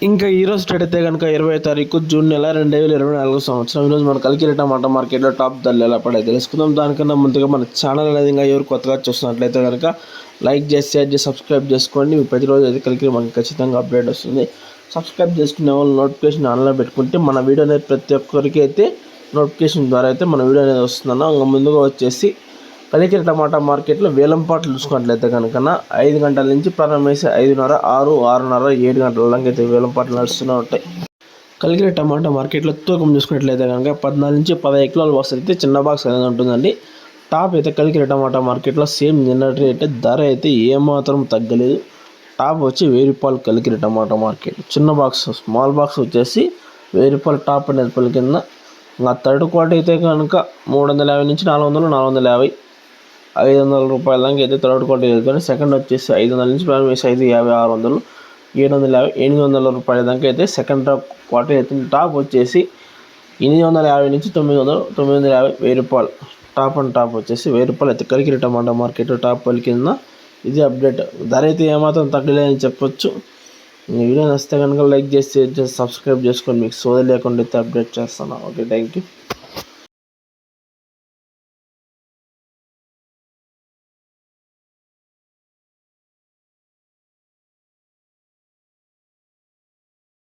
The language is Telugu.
ఇంకా ఈరోజు స్టార్ట్ అయితే కనుక 20వ తారీఖు జూన్ నెల 2024 సంవత్సరం. ఈరోజు మన కలికిరి టమాటా మార్కెట్లో టాప్ ధరలు ఎలా పడే తెలుసుకుందాం. దానికన్నా ముందుగా మన ఛానల్ అనేది ఇంకా ఎవరు కొత్తగా చూస్తున్నట్లయితే కనుక లైక్ చేసి షేర్ చేసి సబ్స్క్రైబ్ చేసుకోండి. మీకు ప్రతిరోజు అయితే కలికిరి మనకి ఖచ్చితంగా అప్డేట్ వస్తుంది. సబ్స్క్రైబ్ చేసుకునే వాళ్ళు నోటిఫికేషన్ ఆన్లో పెట్టుకుంటే మన వీడియో అనేది ప్రతి ఒక్కరికి అయితే నోటిఫికేషన్ ద్వారా అయితే మన వీడియో అనేది వస్తుందన్న. ఇంకా ముందుగా వచ్చేసి కలికిరి టమాటా మార్కెట్లో వేలంపాట్లు చూసుకున్నట్లయితే కనుక 5 గంటల నుంచి ప్రారంభించి 5:30, 6, 6:30, 7 గంటల దాకా అయితే వేలంపాట్లు నడుస్తూనే ఉంటాయి. కలికిరి టమాటా మార్కెట్లో తూకం చూసుకున్నట్లయితే కనుక 14 నుంచి 15 కిలోల బాక్స్ అయితే చిన్న బాక్స్ అనేది ఉంటుందండి. టాప్ అయితే కలికిరి టమాటా మార్కెట్లో సేమ్ నిన్నటి అయితే ధర అయితే ఏమాత్రం తగ్గలేదు. టాప్ వచ్చి 1000 రూపాయలు కలికిరి టమాటా మార్కెట్. చిన్న బాక్స్ స్మాల్ బాక్స్ వచ్చేసి 1000 రూపాయలు టాప్ అనేది పలికింద. ఇంకా థర్డ్ క్వాలిటీ అయితే కనుక 350 నుంచి 400, 450, 500 రూపాయల దాకా అయితే థర్డ్ క్వాలిటీ వెళ్తుంది. సెకండ్ వచ్చేసి 500 నుంచి ప్రారంభించి 550, 600, 750, 800 రూపాయల దాకా అయితే సెకండ్ టాప్ క్వాలిటీ అవుతుంది. టాప్ వచ్చేసి 850 నుంచి 900, 950, 1000 రూపాయలు టాప్ అండ్ టాప్ వచ్చేసి 1000 రూపాయలు అయితే కలికిరి టమాటా మార్కెట్ టాప్ పలికింద. ఇది అప్డేట్. ధర అయితే ఏమాత్రం తగ్గలేదని చెప్పొచ్చు. ఈ వీడియో నచ్చితే కనుక లైక్ చేసి సబ్స్క్రైబ్ చేసుకొని మీకు సోదరు లేకుండా అయితే అప్డేట్ చేస్తాను. Okay, thank you.